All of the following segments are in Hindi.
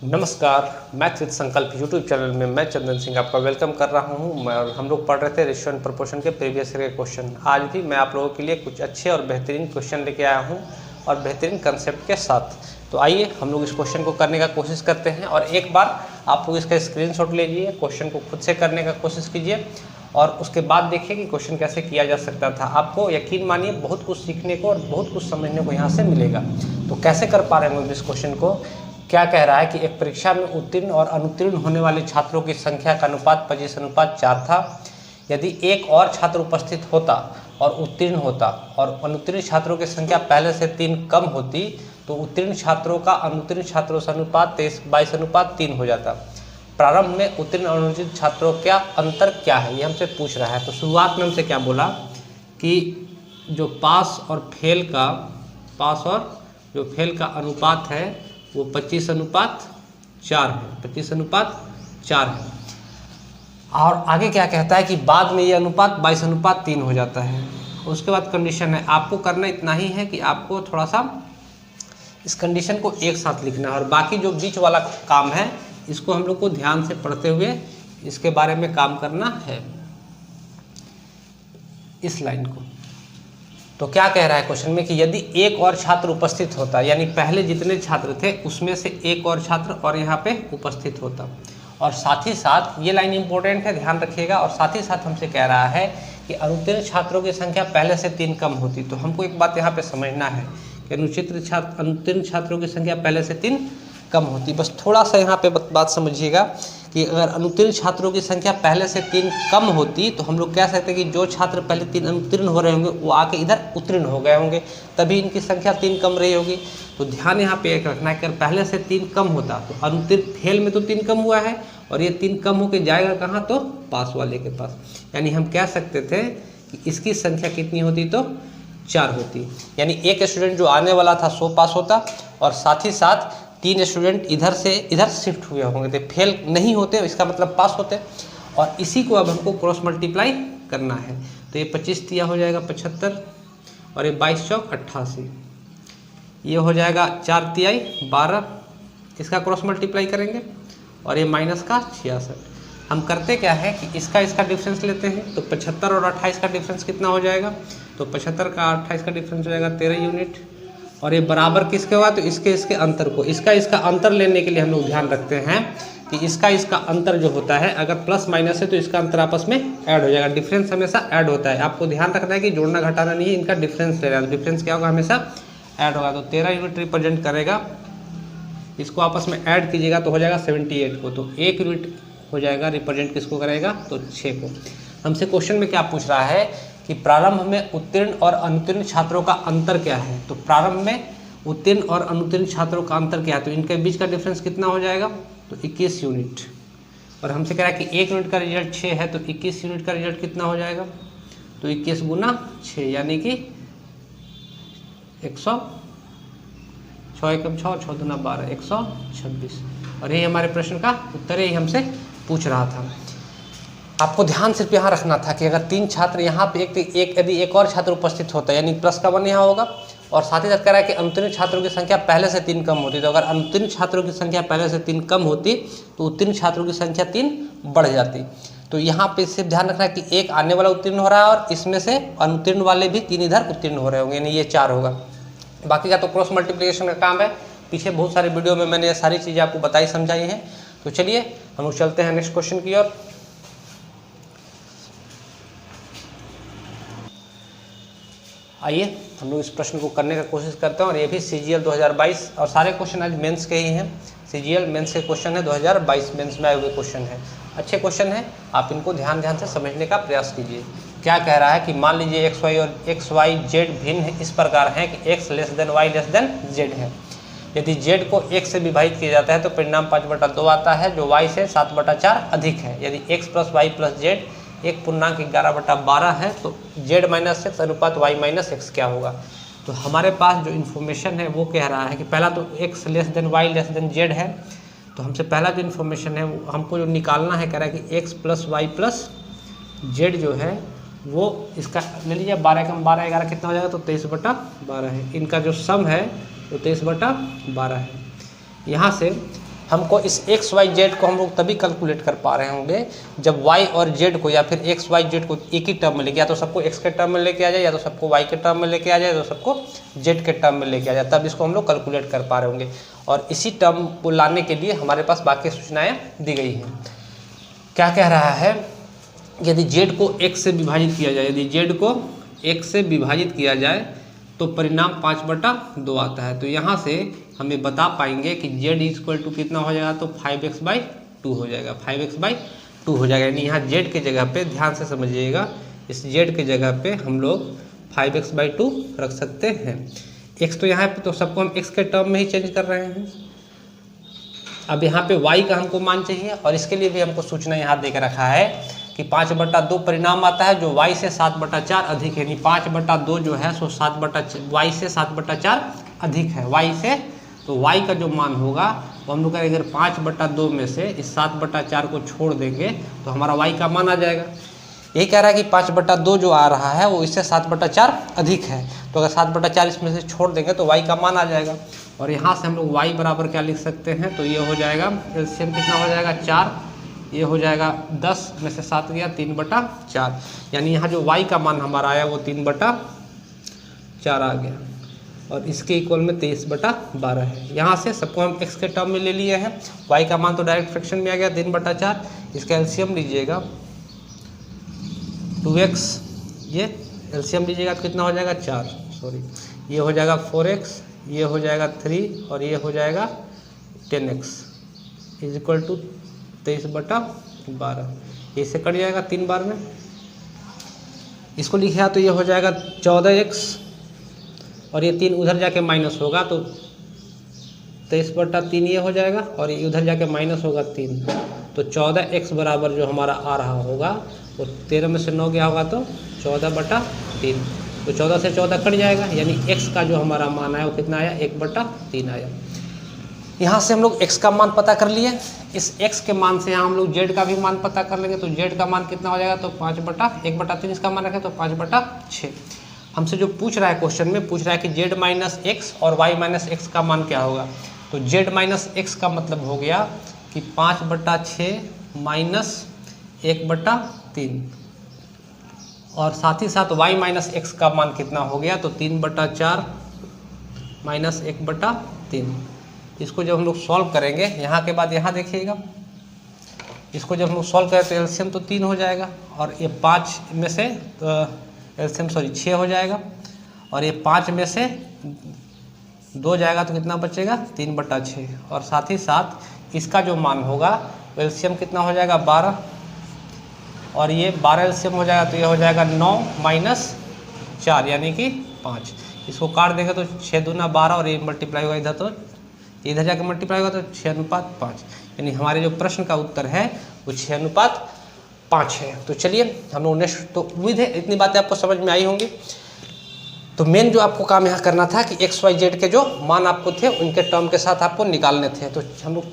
नमस्कार, मैथ्स विद संकल्प यूट्यूब चैनल में मैं चंदन सिंह आपका वेलकम कर रहा हूं। और हम लोग पढ़ रहे थे रेशियो एंड प्रोपोर्शन के प्रीवियस ईयर के क्वेश्चन। आज भी मैं आप लोगों के लिए कुछ अच्छे और बेहतरीन क्वेश्चन लेके आया हूं और बेहतरीन कंसेप्ट के साथ। तो आइए हम लोग इस क्वेश्चन को करने का कोशिश करते हैं। और एक बार आप लोग इसका स्क्रीनशॉट ले लीजिए, क्वेश्चन को खुद से करने का कोशिश कीजिए और उसके बाद देखिए कि क्वेश्चन कैसे किया जा सकता था। आपको यकीन मानिए बहुत कुछ सीखने को और बहुत कुछ समझने को यहाँ से मिलेगा। तो कैसे कर पा रहे हैं इस क्वेश्चन को? क्या कह रहा है कि एक परीक्षा में उत्तीर्ण और अनुत्तीर्ण होने वाले छात्रों की संख्या का अनुपात 25:4 था। यदि एक और छात्र उपस्थित होता और उत्तीर्ण होता और अनुत्तीर्ण छात्रों की संख्या पहले से 3 कम होती तो उत्तीर्ण छात्रों का अनुत्तीर्ण छात्रों से अनुपात 22:3 हो जाता। प्रारंभ में उत्तीर्ण और अनुत्तीर्ण छात्रों का अंतर क्या है, ये हमसे पूछ रहा है। तो शुरुआत में हमसे क्या बोला कि जो पास और फेल का अनुपात है वो 25:4 है, 25:4 है। और आगे क्या कहता है कि बाद में ये अनुपात 22:3 हो जाता है। उसके बाद कंडीशन है, आपको करना इतना ही है कि आपको थोड़ा सा इस कंडीशन को एक साथ लिखना है और बाकी जो बीच वाला काम है इसको हम लोग को ध्यान से पढ़ते हुए इसके बारे में काम करना है, इस लाइन को। तो क्या कह रहा है क्वेश्चन में कि यदि एक और छात्र उपस्थित होता, यानी पहले जितने छात्र थे उसमें से एक और छात्र और यहाँ पे उपस्थित होता, और साथ ही साथ ये लाइन इंपॉर्टेंट है, ध्यान रखिएगा। और साथ ही साथ हमसे कह रहा है कि अनुत्तीर्ण छात्रों की संख्या पहले से 3 कम होती। तो हमको एक बात यहाँ पे समझना है कि अनुत्तीर्ण छात्रों की संख्या पहले से 3 कम होती। बस थोड़ा सा यहाँ पे बात समझिएगा कि अगर अनुत्तीर्ण छात्रों की संख्या पहले से 3 कम होती तो हम लोग कह सकते हैं कि जो छात्र पहले 3 अनुत्तीर्ण हो रहे होंगे वो आके इधर उत्तीर्ण हो गए होंगे, तभी इनकी संख्या 3 कम रही होगी। तो ध्यान यहाँ पे एक रखना है कि अगर पहले से 3 कम होता तो अनुत्तीर्ण फेल में तो 3 कम हुआ है और ये 3 कम होकर जाएगा कहाँ, तो पास वाले के पास। यानी हम कह सकते थे कि इसकी संख्या कितनी होती, तो 4 होती। यानी एक स्टूडेंट जो आने वाला था 100 पास होता और साथ ही साथ 3 स्टूडेंट इधर से इधर शिफ्ट हुए होंगे, तो फेल नहीं होते, इसका मतलब पास होते। और इसी को अब हमको क्रॉस मल्टीप्लाई करना है। तो ये 25 तिया हो जाएगा 75 और ये 22 चौक 88, ये हो जाएगा 4 तियाई 12, इसका क्रॉस मल्टीप्लाई करेंगे और ये माइनस का 66। हम करते क्या है कि इसका डिफरेंस लेते हैं। तो 75 और 28 का डिफरेंस कितना हो जाएगा, तो 75 का 28 का डिफरेंस हो जाएगा 13 यूनिट। और ये बराबर किसके हुआ, तो इसके अंतर को, इसका अंतर लेने के लिए हम लोग ध्यान रखते हैं कि इसका अंतर जो होता है अगर प्लस माइनस है तो इसका अंतर आपस में ऐड हो जाएगा। डिफरेंस हमेशा ऐड होता है, आपको ध्यान रखना है कि जोड़ना घटाना नहीं है, इनका डिफरेंस ले रहा है। डिफरेंस क्या होगा, हमेशा ऐड होगा। तो 13 यूनिट रिप्रेजेंट करेगा, इसको आपस में ऐड कीजिएगा तो हो जाएगा 78 को। तो 1 यूनिट हो जाएगा, रिप्रेजेंट किसको करेगा, तो 6 को। हमसे क्वेश्चन में क्या पूछ रहा है कि प्रारंभ में उत्तीर्ण और अनुत्तीर्ण छात्रों का अंतर क्या है। तो प्रारंभ में उत्तीर्ण और अनुत्तीर्ण छात्रों का अंतर क्या है, तो इनके बीच का डिफरेंस कितना हो जाएगा, तो 21 यूनिट। और हमसे कह रहा है कि 1 यूनिट का रिजल्ट 6 है, तो 21 यूनिट का रिजल्ट कितना हो जाएगा, तो 21 गुना 6 यानी कि 100, 6 एकम 6, 6 दूना 12, 126। और यही हमारे प्रश्न का उत्तर यही हमसे पूछ रहा था। आपको ध्यान सिर्फ यहाँ रखना था कि अगर 3 छात्र यहाँ पे यदि एक और छात्र उपस्थित होता यानी प्लस का 1 यहाँ होगा। और साथ ही साथ कह रहा है कि अनुत्तीर्ण छात्रों की संख्या पहले से 3 कम होती। तो अगर अनुत्तीर्ण छात्रों की संख्या पहले से 3 कम होती तो उत्तीर्ण छात्रों की संख्या 3 बढ़ जाती। तो यहाँ पे सिर्फ ध्यान रखना है कि एक आने वाला उत्तीर्ण हो रहा है और इसमें से अनुत्तीर्ण वाले भी 3 इधर उत्तीर्ण हो रहे होंगे, यानी ये 4 होगा। बाकी का तो क्रॉस मल्टीप्लिकेशन का काम है, पीछे बहुत सारे वीडियो में मैंने ये सारी चीज़ें आपको बताई समझाई हैं। तो चलिए हम लोग चलते हैं नेक्स्ट क्वेश्चन की ओर। आइए हम लोग इस प्रश्न को करने का कोशिश करते हैं। और ये भी CGL 2022 और सारे क्वेश्चन आज मेंस के ही हैं। CGL मेंस के क्वेश्चन है, 2022 मेंस में आए हुए क्वेश्चन है। अच्छे क्वेश्चन है, आप इनको ध्यान से समझने का प्रयास कीजिए। क्या कह रहा है कि मान लीजिए x, y, z भिन्न इस प्रकार हैं कि x less then y less than z है। यदि z को 1 से विभाजित किया जाता है तो परिणाम 5/2 आता है, जो y से 7/4 अधिक है। यदि x plus Y plus Z 1.11/12 है तो z माइनस एक्स अनुपात y माइनस एक्स क्या होगा। तो हमारे पास जो इन्फॉर्मेशन है वो कह रहा है कि पहला तो x less than Y less than Z है। तो हमसे पहला जो इन्फॉर्मेशन है वो हमको जो निकालना है, कह रहा है कि x plus Y plus Z जो है वो इसका ले लीजिए 12 कम 12 11 कितना हो जाएगा, तो 23/12 है। इनका जो सम है वो 23/12 है। यहाँ से हमको इस एक्स वाई जेड को हम लोग तभी कैलकुलेट कर पा रहे होंगे जब वाई और जेड को या फिर एक्स वाई जेड को एक ही टर्म में लेके, या तो सबको एक्स के टर्म में लेके आ जाए, या तो सबको वाई के टर्म में लेके आ जाए, या तो सबको जेड के टर्म में लेके आ जाए, तब इसको हम लोग कैलकुलेट कर पा रहे होंगे। और इसी टर्म को लाने के लिए हमारे पास बाकी सूचनाएँ दी गई हैं। क्या कह रहा है, यदि जेड को एक्स से विभाजित किया जाए, यदि जेड को एक्स से विभाजित किया जाए तो परिणाम 5/2 आता है। तो यहाँ से हमें बता पाएंगे कि z इक्वल टू कितना हो जाएगा, तो 5x/2 हो जाएगा, 5x/2 हो जाएगा। यानी यहाँ z के जगह पे ध्यान से समझिएगा, इस z के जगह पे हम लोग 5x/2 रख सकते हैं। x तो यहाँ पे तो सबको हम x के टर्म में ही चेंज कर रहे हैं। अब यहाँ पे y का हमको मान चाहिए, और इसके लिए भी हमको सूचना यहाँ दे के रखा है कि 5/2 परिणाम आता है जो y से 7/4 अधिक है। यानी 5/2 जो है सो y से 7/4 अधिक है y से। तो y का जो मान होगा वो हम लोग अगर 5/2 में से इस 7/4 को छोड़ देंगे तो हमारा y का मान आ जाएगा। यही कह रहा है कि 5/2 जो आ रहा है वो इससे 7/4 अधिक है। तो अगर 7/4 इसमें से छोड़ देंगे तो y का मान आ जाएगा। और यहाँ से हम लोग y बराबर क्या लिख सकते हैं, तो ये हो जाएगा एलसीएम कितना हो जाएगा 4, ये हो जाएगा 10 में से 7 गया 3/4। यानी यहाँ जो y का मान हमारा आया वो 3/4 आ गया, और इसके इक्वल में 23/12 है। यहाँ से सबको हम x के टर्म में ले लिए हैं, y का मान तो डायरेक्ट फ्रैक्शन में आ गया 3/4। इसका एलसीएम लीजिएगा 2x, ये एलसीएम लीजिएगा तो कितना हो जाएगा 4, सॉरी ये हो जाएगा 4x, ये हो जाएगा 3 और ये हो जाएगा 10x इज इक्वल टू 23/12। इससे कट जाएगा 3 बार में, इसको लिखा तो ये हो जाएगा 14x, और ये 3 उधर जाके माइनस होगा तो 23/3 ये हो जाएगा, और ये उधर जाके माइनस होगा 3, तो 14x बराबर जो हमारा आ रहा होगा वो 13 में से 9 गया होगा तो 14/3। तो 14 से 14 कट जाएगा, यानी x का जो हमारा मान आया वो कितना आया 1/3 आया। यहाँ से हम लोग x का मान पता कर लिए। इस x के मान से यहाँ हम लोग z का भी मान पता कर लेंगे। तो z का मान कितना हो जाएगा, तो 5/1/3 इसका मान रखें तो 5/6। हमसे जो पूछ रहा है क्वेश्चन में, पूछ रहा है कि z माइनस एक्स और y माइनस एक्स का मान क्या होगा। तो z माइनस एक्स का मतलब हो गया कि 5/6 माइनस 1/3, और साथ ही साथ y माइनस एक्स का मान कितना हो गया, तो 3/4 माइनस 1/3। इसको जब हम लोग सॉल्व करेंगे, यहाँ के बाद यहाँ देखिएगा, इसको जब हम लोग सॉल्व करें तो एलसीएम तो 3 हो जाएगा, और ये 5 में से एलसीएम 6 हो जाएगा, और ये 5 में से 2 जाएगा तो कितना बचेगा 3/6। और साथ ही साथ इसका जो मान होगा एलसीएम कितना हो जाएगा 12, और ये 12 एलसीएम हो जाएगा तो ये हो जाएगा 9 माइनस 4 यानी कि 5। इसको काट देंगे तो 6 दूना 12, और ये मल्टीप्लाई होगा इधर तो इधर जाकर मल्टीप्लाई होगा तो 6:5, यानी हमारे जो प्रश्न का उत्तर है वो 6:5 है। तो चलिए हम लोग नेक्स्ट, तो उम्मीद है इतनी बातें आपको समझ में आई होंगी। तो मेन जो आपको काम यहाँ करना था कि एक्स वाई जेड के जो मान आपको थे उनके टर्म के साथ आपको निकालने थे। तो हम लोग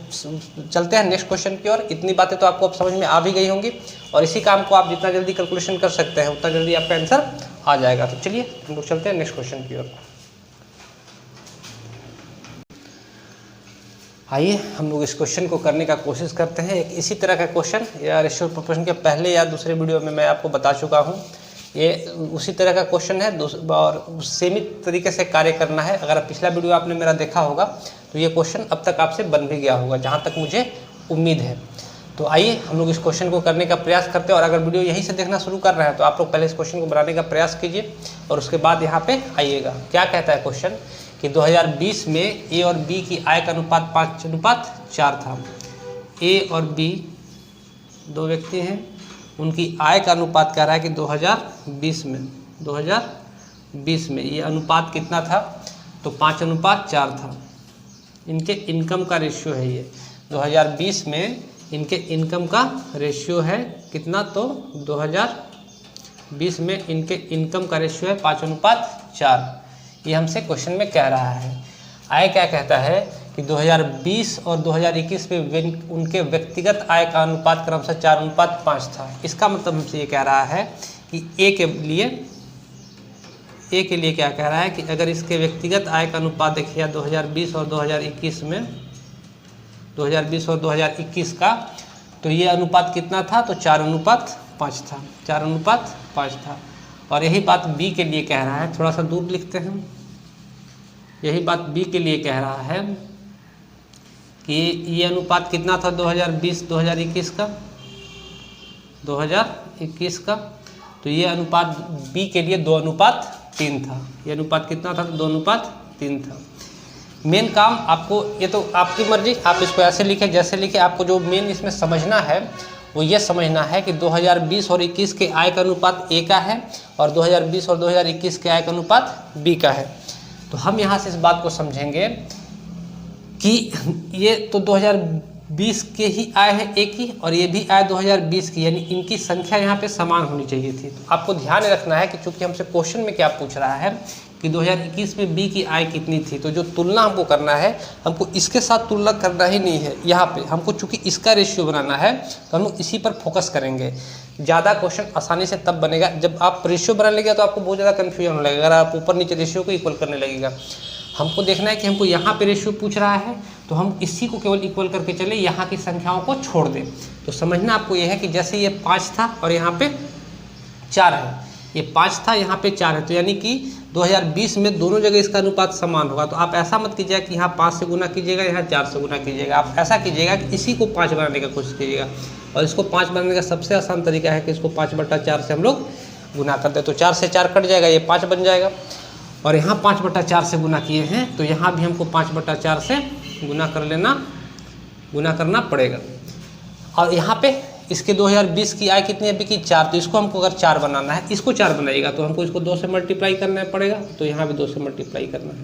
चलते हैं नेक्स्ट क्वेश्चन की ओर। इतनी बातें तो आपको अब समझ में आ भी गई होंगी, और इसी काम को आप जितना जल्दी कैलकुलेशन कर सकते हैं उतना जल्दी आपका आंसर आ जाएगा। तो चलिए हम लोग चलते हैं नेक्स्ट क्वेश्चन की ओर। आइए हम लोग इस क्वेश्चन को करने का कोशिश करते हैं। एक इसी तरह का क्वेश्चन या रेशियो प्रोपोर्शन के पहले या दूसरे वीडियो में मैं आपको बता चुका हूँ। ये उसी तरह का क्वेश्चन है और सीमित तरीके से कार्य करना है। अगर पिछला वीडियो आपने मेरा देखा होगा तो ये क्वेश्चन अब तक आपसे बन भी गया होगा, जहाँ तक मुझे उम्मीद है। तो आइए हम लोग इस क्वेश्चन को करने का प्रयास करते हैं। और अगर वीडियो यहीं से देखना शुरू कर रहे हैं तो आप लोग पहले इस क्वेश्चन को बनाने का प्रयास कीजिए और उसके बाद यहाँ पे आइएगा। क्या कहता है क्वेश्चन कि 2020 में ए और बी की आय का अनुपात 5:4 था। ए और बी दो व्यक्ति हैं, उनकी आय का अनुपात कह रहा है कि 2020 में ये अनुपात कितना था, तो 5:4 था। इनके इनकम का रेशियो है ये 2020 में इनके इनकम का रेशियो है कितना, तो 2020 में इनके इनकम का रेशियो है 5:4। ये हमसे क्वेश्चन में कह रहा है। आय क्या कहता है कि 2020 और 2021 में उनके व्यक्तिगत आय का अनुपात क्रमशः 4:5 था। इसका मतलब हमसे ये कह रहा है कि ए के लिए क्या कह रहा है कि अगर इसके व्यक्तिगत आय का अनुपात देखिए 2020 और 2021 में 2020 और 2021 का, तो ये अनुपात कितना था, तो 4:5 था, 4:5 था। और यही बात बी के लिए कह रहा है, थोड़ा सा दूर लिखते हैं, यही बात बी के लिए कह रहा है कि ये अनुपात कितना था 2020-2021 का, 2021 का, तो ये अनुपात बी के लिए 2:3 था। ये अनुपात कितना था, तो 2:3 था। मेन काम आपको, ये तो आपकी मर्जी, आप इसको ऐसे लिखें जैसे लिखें, आपको जो मेन इसमें समझना है वो ये समझना है कि 2020 और 21 के आय का अनुपात ए का है और 2020 और 2021 के आय का अनुपात बी का है। तो हम यहाँ से इस बात को समझेंगे कि ये तो 2020 के ही आय है ए की और ये भी आय 2020 की, यानी इनकी संख्या यहाँ पे समान होनी चाहिए थी। तो आपको ध्यान रखना है कि चूंकि हमसे क्वेश्चन में क्या पूछ रहा है कि 2021 में बी की आय कितनी थी, तो जो तुलना हमको करना है, हमको इसके साथ तुलना करना ही नहीं है। यहाँ पे हमको चूंकि इसका रेशियो बनाना है तो हम लोग इसी पर फोकस करेंगे। ज़्यादा क्वेश्चन आसानी से तब बनेगा जब आप रेशियो बनाने लगेगा, तो आपको बहुत ज़्यादा कन्फ्यूजन होने लगेगा अगर आप ऊपर नीचे रेशियो को इक्वल करने लगेगा। हमको देखना है कि हमको यहाँ पे रेशियो पूछ रहा है तो हम इसी को केवल इक्वल करके चले, यहाँ की संख्याओं को छोड़ दें। तो समझना आपको ये है कि जैसे ये 5 था और यहाँ पे 4 है, ये 5 था यहाँ पे 4 है, तो यानी कि 2020 में दोनों जगह इसका अनुपात समान होगा। तो आप ऐसा मत कीजिएगा कि यहाँ 5 से गुना कीजिएगा, यहाँ 4 से गुना कीजिएगा। आप ऐसा कीजिएगा कि इसी को 5 बनाने का कोशिश कीजिएगा, और इसको 5 बनाने का सबसे आसान तरीका है कि इसको 5/4 से हम लोग गुना कर दें। तो 4 से 4 कट जाएगा, ये 5 बन जाएगा। और यहाँ 5/4 से गुना किए हैं तो यहाँ भी हमको 5/4 से गुना करना पड़ेगा। और यहाँ पे इसके 2020 की आय कितनी है, बी की 4, तो इसको हमको अगर 4 बनाना है, इसको 4 बनाइएगा तो हमको इसको 2 से मल्टीप्लाई करना पड़ेगा, तो यहाँ भी 2 से मल्टीप्लाई करना है।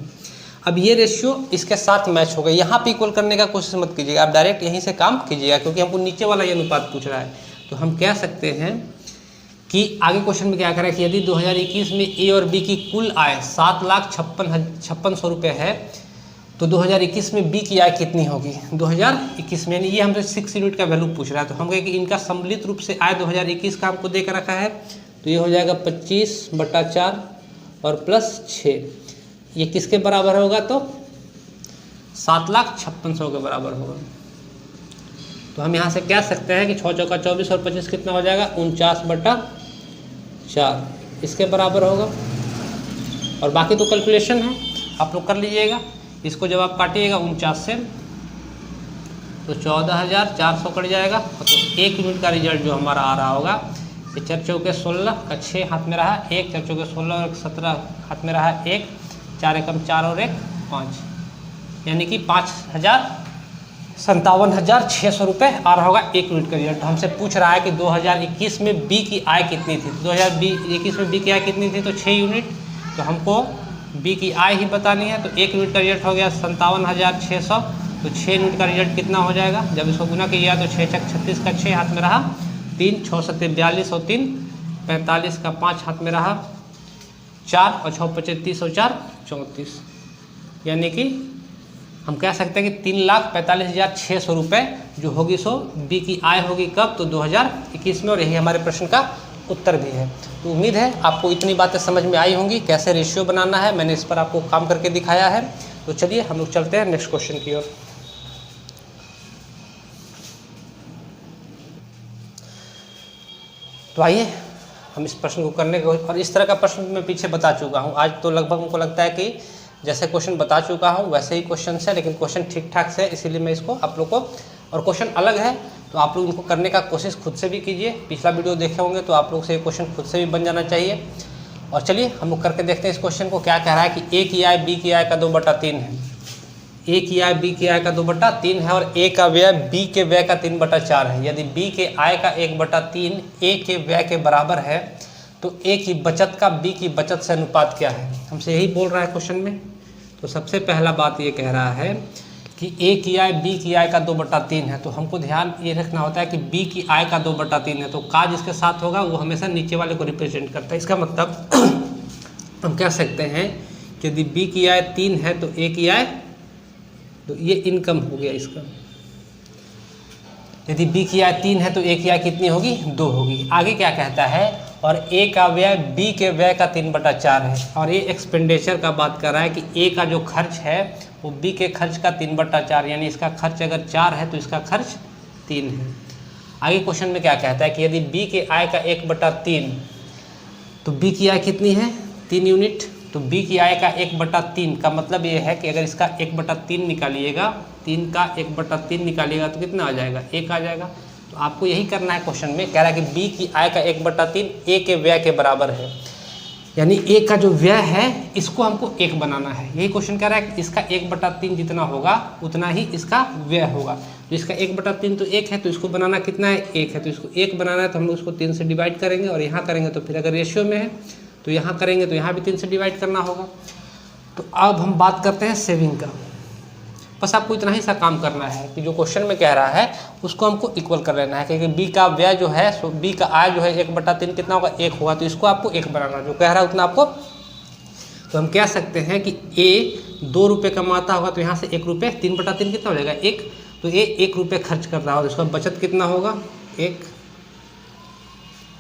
अब ये रेशियो इसके साथ मैच हो गया। यहाँ पे इक्वल करने का कोशिश मत कीजिएगा, आप डायरेक्ट यहीं से काम कीजिएगा, क्योंकि हमको नीचे वाला ये अनुपात पूछ रहा है। तो हम कह सकते हैं कि आगे क्वेश्चन में क्या करें कि यदि 2021 में ए और बी की कुल आय 7,56,000 रुपये है, तो 2021 में बी की आय कितनी होगी 2021 में, यानी ये हमसे 6 यूनिट का वैल्यू पूछ रहा है। तो हम कहें कि इनका सम्मिलित रूप से आय 2021 का हमको दे कर रखा है, तो ये हो जाएगा 25/4 और प्लस 6, ये किसके बराबर होगा, तो 7,56,000 के बराबर होगा। तो हम यहाँ से कह सकते हैं कि 6 चौका 24 और 25 कितना हो जाएगा 49/4, इसके बराबर होगा। और बाकी तो कैलकुलेशन है, आप लोग कर लीजिएगा। इसको जब आप काटिएगा 49 से तो 14,400 कट जाएगा, तो 1 यूनिट का रिजल्ट जो हमारा आ रहा होगा, ये 4 चौके 16 का 6 हाथ में रहा 1, 4 चौके 16 और 17 हाथ में रहा 1, 4 एकम 4 और 1 5, यानी कि 57,600 रुपये आ रहा होगा 1 यूनिट का रिजल्ट। हमसे पूछ रहा है कि 2021 में बी की आय कितनी थी, 2021 में बी की आय कितनी थी, तो 6 यूनिट। तो हमको बी की आय ही बतानी है, तो 1 यूनिट का रिजल्ट हो गया 57,600, तो 6 यूनिट का रिजल्ट कितना हो जाएगा, जब इसको गुना किया तो 6 छक 36 का 6 हाथ में रहा 3, 6 सत्ते 42 और 3 45 का 5 हाथ में रहा 4 और 6 25 30 और 4 34, यानी कि हम कह सकते हैं कि 3,45,600 रुपये जो होगी सो बी की आय होगी कब, तो 2021 में। और यही हमारे प्रश्न का उत्तर भी है। तो उम्मीद है आपको इतनी बातें समझ में आई होंगी, कैसे रेशियो बनाना है, मैंने इस पर आपको काम करके दिखाया है। तो चलिए हम लोग चलते हैं नेक्स्ट क्वेश्चन की ओर। तो आइए हम इस प्रश्न को करने को, और इस तरह का प्रश्न मैं पीछे बता चुका हूँ। आज तो लगभग हमको लगता है कि जैसे क्वेश्चन बता चुका हूँ वैसे ही क्वेश्चन है, लेकिन क्वेश्चन ठीक ठाक से, इसीलिए मैं इसको आप लोग को, और क्वेश्चन अलग है तो आप लोग इनको करने का कोशिश खुद से भी कीजिए। पिछला वीडियो देखे होंगे तो आप लोग से ये क्वेश्चन खुद से भी बन जाना चाहिए। और चलिए हम लोग करके देखते हैं इस क्वेश्चन को। क्या कह रहा है कि ए की आय बी की आय का 2/3 है, ए की आय बी की आय का 2/3 है और ए का व्यय बी के व्यय का 3/4 है। यदि बी के आय का 1/3 ए के व्यय के बराबर है, तो ए की बचत का बी की बचत से अनुपात क्या है, हमसे यही बोल रहा है क्वेश्चन में। तो सबसे पहला बात ये कह रहा है कि ए की आय बी की आय का 2/3 है, तो हमको ध्यान ये रखना होता है कि बी की आय का 2/3 है, तो का जिसके साथ होगा वो हमेशा नीचे वाले को रिप्रेजेंट करता है। इसका मतलब हम कह सकते हैं कि यदि बी की आय 3 है तो ए की आय, तो ये इनकम हो गया इसका। यदि बी की आय 3 है तो ए की आय कितनी होगी, 2 होगी। आगे क्या कहता है, और ए का व्यय बी के व्यय का 3/4 है, और ये एक्सपेंडिचर का बात कर रहा है कि ए का जो खर्च है वो बी के खर्च का 3/4, यानी इसका खर्च अगर 4 है तो इसका खर्च 3 है। आगे क्वेश्चन में क्या कहता है कि यदि बी के आय का 1/3, तो बी की आय कितनी है 3 यूनिट, तो बी की आय का 1/3 का मतलब ये है कि अगर इसका 1/3 निकालिएगा, 3 का 1/3 निकालिएगा तो कितना आ जाएगा 1 आ जाएगा। तो आपको यही करना है, क्वेश्चन में कह रहा है कि बी की आय का 1/3 ए के व्यय के बराबर है, यानी ए का जो व्यय है इसको हमको 1 बनाना है। यही क्वेश्चन कह रहा है कि इसका 1/3 जितना होगा उतना ही इसका व्यय होगा। तो इसका 1/3 तो 1 है, तो इसको बनाना कितना है 1 है, तो इसको 1 बनाना है तो हम लोग उसको 3 से डिवाइड करेंगे, और यहाँ करेंगे तो फिर अगर रेशियो में है तो यहाँ करेंगे तो यहाँ भी 3 से डिवाइड करना होगा। तो अब हम बात करते हैं सेविंग का। बस आपको इतना ही सा काम करना है कि जो क्वेश्चन में कह रहा है उसको हमको इक्वल कर लेना है, क्योंकि बी का व्यय जो है, सो बी का आय जो है 1/3 कितना होगा 1 होगा, तो इसको आपको 1 बनाना, जो कह रहा है उतना आपको। तो हम कह सकते हैं कि ए 2 रुपये कमाता होगा, तो यहाँ से 1 रुपये, 3/3 कितना हो जाएगा 1, तो ए 1 रुपये खर्च कर रहा होगा, तो उसका बचत कितना होगा 1।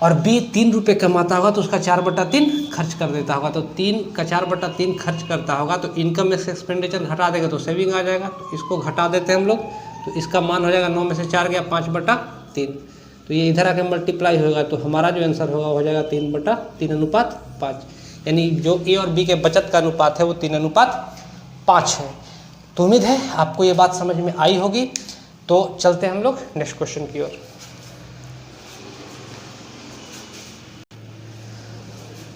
और बी 3 रुपये कमाता होगा तो उसका 4/3 खर्च कर देता होगा, तो 3 का 4/3 खर्च करता होगा, तो इनकम में से एक्सपेंडिचर घटा देगा तो सेविंग आ जाएगा। तो इसको घटा देते हैं हम लोग, तो इसका मान हो जाएगा 9 में से 4 गया 5/3, तो ये इधर आके मल्टीप्लाई होगा, तो हमारा जो आंसर होगा हो जाएगा 3/3:5, यानी जो ए और बी के बचत का अनुपात है वो 3:5 है। तो उम्मीद है आपको ये बात समझ में आई होगी। तो चलते हैं हम लोग नेक्स्ट क्वेश्चन की ओर।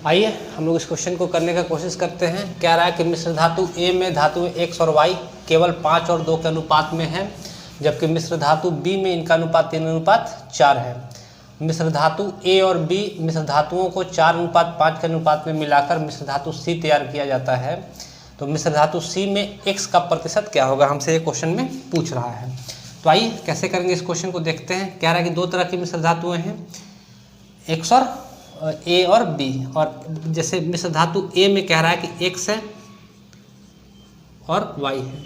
आइए हम लोग इस क्वेश्चन को करने का कोशिश करते हैं। कह रहा है कि मिश्र धातु ए में धातु x और y केवल 5 और 2 के अनुपात में है, जबकि मिश्र धातु बी में इनका अनुपात 3:4 है। मिश्र धातु ए और बी मिश्र धातुओं को 4:5 के अनुपात में मिलाकर मिश्र धातु सी तैयार किया जाता है। तो मिश्र धातु सी में x का प्रतिशत क्या होगा, हमसे ये क्वेश्चन में पूछ रहा है। तो आइए कैसे करेंगे इस क्वेश्चन को देखते हैं। कह रहा है कि 2 तरह की मिश्र धातुएँ हैं, x और ए और बी। और जैसे मिश्र धातु ए में कह रहा है कि x है और y है,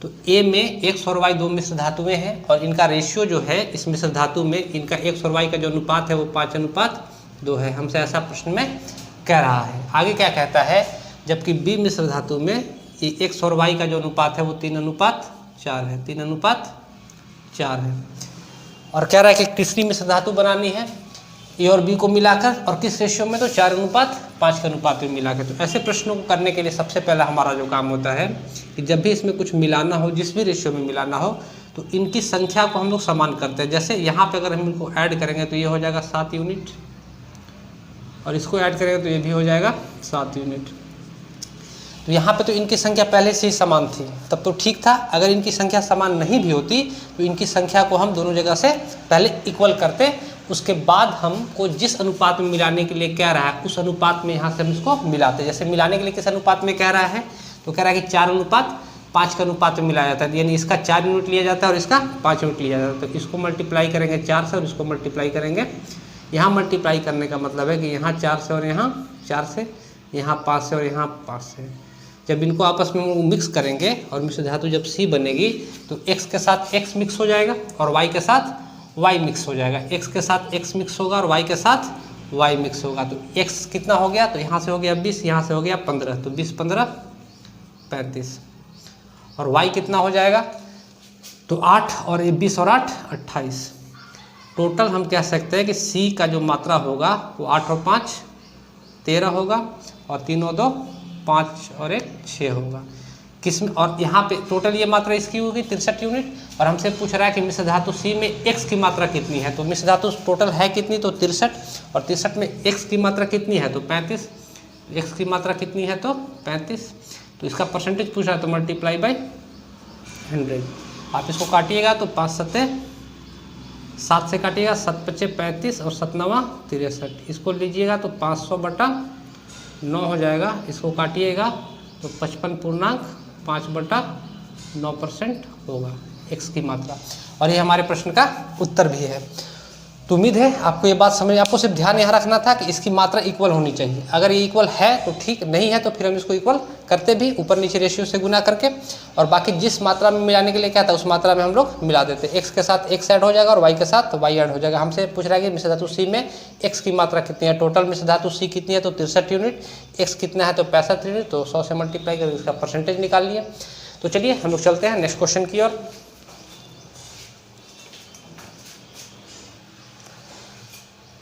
तो ए में x और y 2 मिश्र धातुएं हैं, और इनका रेशियो जो है इस मिश्र धातु में इनका x और y का जो अनुपात है वो 5:2 है। हमसे ऐसा प्रश्न में कह रहा है। आगे क्या कहता है, जबकि बी मिश्र धातु में ये x और y का जो अनुपात है वो 3:4 है, 3:4 है। और कह रहा है कि तीसरी मिश्र धातु बनानी है ए और बी को मिलाकर, और किस रेशियो में, तो 4:5 के अनुपात में मिलाकर। तो ऐसे प्रश्नों को करने के लिए सबसे पहला हमारा जो काम होता है कि जब भी इसमें कुछ मिलाना हो, जिस भी रेशियो में मिलाना हो, तो इनकी संख्या को हम लोग समान करते हैं। जैसे यहाँ पे अगर हम इनको ऐड करेंगे तो ये हो जाएगा 7 यूनिट, और इसको ऐड करेंगे तो ये भी हो जाएगा 7 यूनिट। तो यहाँ पे तो इनकी संख्या पहले से ही समान थी, तब तो ठीक था। अगर इनकी संख्या समान नहीं भी होती तो इनकी संख्या को हम दोनों जगह से पहले इक्वल करते, उसके बाद हमको जिस अनुपात में मिलाने के लिए कह रहा है उस अनुपात में यहाँ से हम इसको मिलाते। जैसे मिलाने के लिए किस अनुपात में कह रहा है, तो कह रहा है कि 4:5 के अनुपात में मिलाया जाता है, यानी इसका 4 यूनिट लिया जाता है और इसका 5 यूनिट लिया जाता है। तो इसको मल्टीप्लाई करेंगे 4 से और इसको मल्टीप्लाई करेंगे, यहाँ मल्टीप्लाई करने का मतलब है कि यहाँ 4 से और यहाँ 4 से, यहाँ 5 से और यहाँ 5 से। जब इनको आपस में मिक्स करेंगे और मिश्र धातु जब सी बनेगी तो x के साथ x मिक्स हो जाएगा और y के साथ y मिक्स हो जाएगा। x के साथ x मिक्स होगा और y के साथ y मिक्स होगा। तो x कितना हो गया, तो यहाँ से हो गया 20, यहाँ से हो गया 15, तो 20 15 35, और y कितना हो जाएगा, तो 8 और 20 और 8 28। टोटल हम कह सकते हैं कि c का जो मात्रा होगा वो 8 और 5 13 होगा, और 3 और 2 5 और 1 6 होगा। किसमें, और यहाँ पे टोटल ये मात्रा इसकी होगी 63 यूनिट, और हमसे पूछ रहा है कि मिश्र धातु सी में x की मात्रा कितनी है। तो मिश्र धातु टोटल है कितनी, तो 63, और 63 में x की मात्रा कितनी है, तो 35, x की मात्रा कितनी है, तो 35। तो इसका परसेंटेज पूछ रहा है, तो मल्टीप्लाई बाई 100। आप इसको काटिएगा तो 5 7 7 से काटिएगा, 7 5 35 और 7 9 63। इसको लीजिएगा तो 500/9 हो जाएगा। इसको काटिएगा तो 55.5/9% होगा x की मात्रा। और ये हमारे प्रश्न का उत्तर भी है। तो उम्मीद है आपको ये बात समझ, आपको सिर्फ ध्यान यहाँ रखना था कि इसकी मात्रा इक्वल होनी चाहिए। अगर ये इक्वल है तो ठीक, नहीं है तो फिर हम इसको इक्वल करते भी ऊपर नीचे रेशियो से गुना करके, और बाकी जिस मात्रा में मिलाने के लिए क्या था उस मात्रा में हम लोग मिला देते। एक्स के साथ एक्स ऐड हो जाएगा और वाई के साथ वाई ऐड हो जाएगा। हमसे पूछ रहा है कि मिश्र धातु सी में एक्स की मात्रा कितनी है, टोटल मिश्र धातु सी कितनी है तो 63 यूनिट, एक्स कितना है तो 65 यूनिट, तो 100 से मल्टीप्लाई करके इसका परसेंटेज निकाल लिए। तो चलिए हम लोग चलते हैं नेक्स्ट क्वेश्चन की ओर।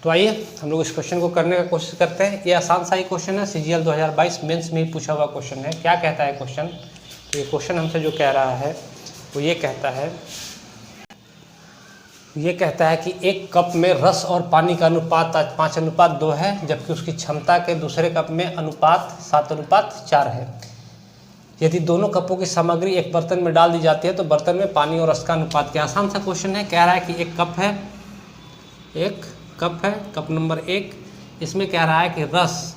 तो आइए हम लोग इस क्वेश्चन को करने का कोशिश करते हैं। ये आसान सा ही क्वेश्चन है, CGL 2022 मेंस में ही पूछा हुआ क्वेश्चन है। क्या कहता है क्वेश्चन, तो ये क्वेश्चन हमसे जो कह रहा है वो ये कहता है कि एक कप में रस और पानी का अनुपात 5:2 है, जबकि उसकी क्षमता के दूसरे कप में अनुपात 7:4 है। यदि दोनों कपों की सामग्री एक बर्तन में डाल दी जाती है तो बर्तन में पानी और रस का अनुपात क्या। आसान सा क्वेश्चन है। कह रहा है कि एक कप है, कप नंबर 1, इसमें कह रहा है कि रस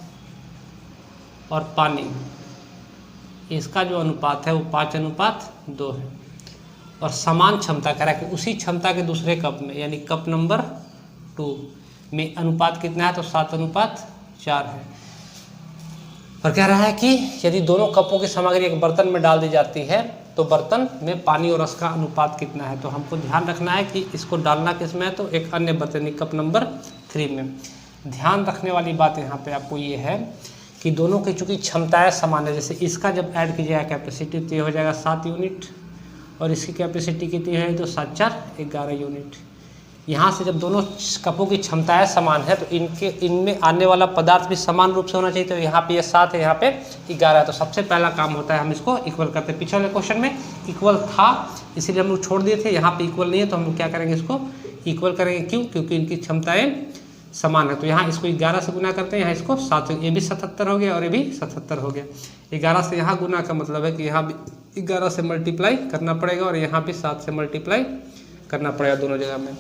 और पानी, इसका जो अनुपात है वो 5:2 है, और समान क्षमता कह रहा है कि उसी क्षमता के दूसरे कप में यानी कप नंबर 2 में अनुपात कितना है तो 7:4 है। और कह रहा है कि यदि दोनों कपों की सामग्री एक बर्तन में डाल दी जाती है तो बर्तन में पानी और रस का अनुपात कितना है। तो हमको ध्यान रखना है कि इसको डालना किस में है तो एक अन्य बर्तन कप नंबर 3 में। ध्यान रखने वाली बात यहाँ पे आपको ये है कि दोनों की चूँकि क्षमताएं समान है, जैसे इसका जब ऐड कीजिएगा कैपेसिटी तो ये हो जाएगा 7 यूनिट, और इसकी कैपेसिटी कितनी है तो 7 4 11 यूनिट। यहाँ से जब दोनों कपों की क्षमताएं समान है तो इनमें आने वाला पदार्थ भी समान रूप से होना चाहिए। तो यहाँ पे ये 7 है, यहाँ पे 11 है। तो सबसे पहला काम होता है हम इसको इक्वल करते हैं। पिछले क्वेश्चन में इक्वल था इसीलिए हम लोग छोड़ दिए थे, यहाँ पे इक्वल नहीं है तो हम लोग क्या करेंगे, इसको इक्वल करेंगे। क्यों? क्योंकि इनकी क्षमताएं समान है। तो यहाँ इसको 11 से गुना करते हैं, यहाँ इसको 7, ये भी 77 हो गया और ये भी 77 हो गया। 11 से यहाँ गुना का मतलब है कि यहाँ भी 11 से मल्टीप्लाई करना पड़ेगा और यहाँ भी 7 से मल्टीप्लाई करना पड़ेगा दोनों जगह में।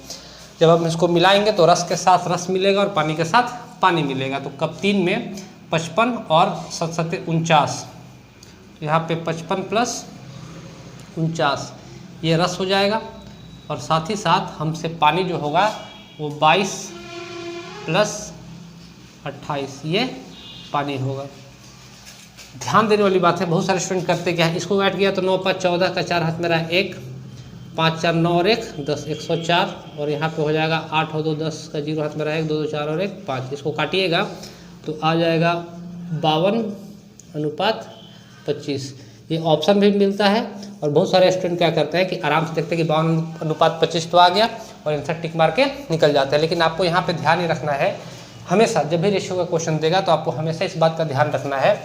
जब हम इसको मिलाएंगे तो रस के साथ रस मिलेगा और पानी के साथ पानी मिलेगा। तो कप 3 में 55 और 7 7 49, यहाँ पे 55 प्लस 49 ये रस हो जाएगा, और साथ ही साथ हमसे पानी जो होगा वो 22 प्लस 28 ये पानी होगा। ध्यान देने वाली बात है, बहुत सारे स्टूडेंट करते क्या है, इसको ऐड किया तो 9 5 14 का 4 हाथ में रहा 1, 5 4 9 और 1 10 104, और यहाँ पे हो जाएगा 8 और 2 10 का 0 हाथ में रहा 1 2 2 4 और 1 5। इसको काटिएगा तो आ जाएगा 52:25। ये ऑप्शन भी मिलता है, और बहुत सारे स्टूडेंट क्या करते हैं कि आराम से देखते हैं कि 52:25 तो आ गया और आंसर टिक मार के निकल जाता है। लेकिन आपको यहाँ पे ध्यान ही रखना है, हमेशा जब भी रेशियो का क्वेश्चन देगा तो आपको हमेशा इस बात का ध्यान रखना है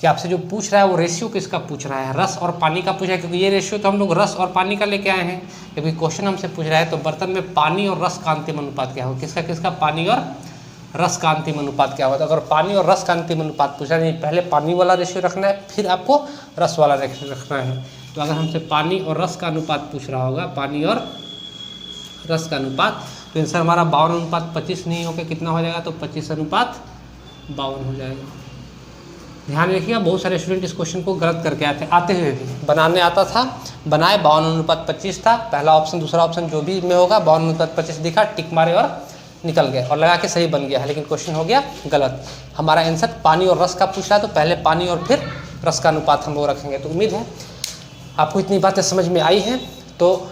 कि आपसे जो पूछ रहा है वो रेशियो किसका पूछ रहा है, रस और पानी का पूछ रहा है। क्योंकि ये रेशियो तो हम लोग रस और पानी का लेके आए हैं, क्योंकि क्वेश्चन हमसे पूछ रहा है तो बर्तन में पानी और रस का अंतिम अनुपात क्या होगा, किसका पानी और रस का अंतिम अनुपात क्या होगा। तो अगर पानी और रस का अंतिम अनुपात पूछा है, पहले पानी वाला रेशियो रखना है फिर आपको रस वाला रेशियो रखना है। तो अगर हमसे पानी और रस का अनुपात पूछ रहा होगा, पानी और रस का अनुपात, तो आंसर हमारा 52:25 नहीं होकर कितना हो जाएगा तो 25:52 हो जाएगा। ध्यान रखिएगा, बहुत सारे स्टूडेंट इस क्वेश्चन को गलत करके आते हुए भी बनाने आता था, बनाए 52:25 था पहला ऑप्शन, दूसरा ऑप्शन जो भी में होगा 52:25 दिखा, टिक मारे और निकल गए और लगा के सही बन गया है, लेकिन क्वेश्चन हो गया गलत। हमारा आंसर पानी और रस का पूछ रहा है तो पहले पानी और फिर रस का अनुपात हम लोग रखेंगे। तो उम्मीद है आपको इतनी बातें समझ में आई हैं। तो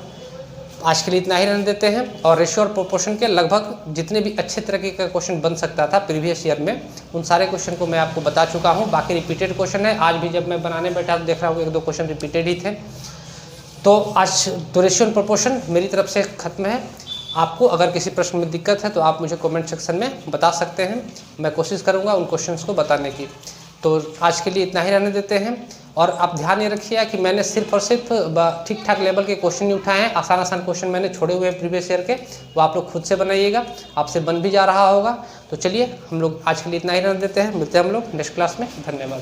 आज के लिए इतना ही रहने देते हैं, और रेशियो और प्रोपोर्शन के लगभग जितने भी अच्छे तरीके का क्वेश्चन बन सकता था प्रीवियस ईयर में, उन सारे क्वेश्चन को मैं आपको बता चुका हूं। बाकी रिपीटेड क्वेश्चन है, आज भी जब मैं बनाने बैठा तो देख रहा हूँ 1-2 क्वेश्चन रिपीटेड ही थे। तो आज तो रेशियो और प्रोपोर्शन मेरी तरफ से खत्म है। आपको अगर किसी प्रश्न में दिक्कत है तो आप मुझे कमेंट सेक्शन में बता सकते हैं, मैं कोशिश करूँगा उन क्वेश्चंस को बताने की। तो आज के लिए इतना ही रहने देते हैं, और आप ध्यान ये रखिएगा कि मैंने सिर्फ और सिर्फ ठीक ठाक लेवल के क्वेश्चन नहीं उठाए हैं, आसान क्वेश्चन मैंने छोड़े हुए हैं प्रीवियस ईयर के, वो आप लोग खुद से बनाइएगा, आपसे बन भी जा रहा होगा। तो चलिए हम लोग आज के लिए इतना ही रहने देते हैं, मिलते हैं हम लोग नेक्स्ट क्लास में। धन्यवाद।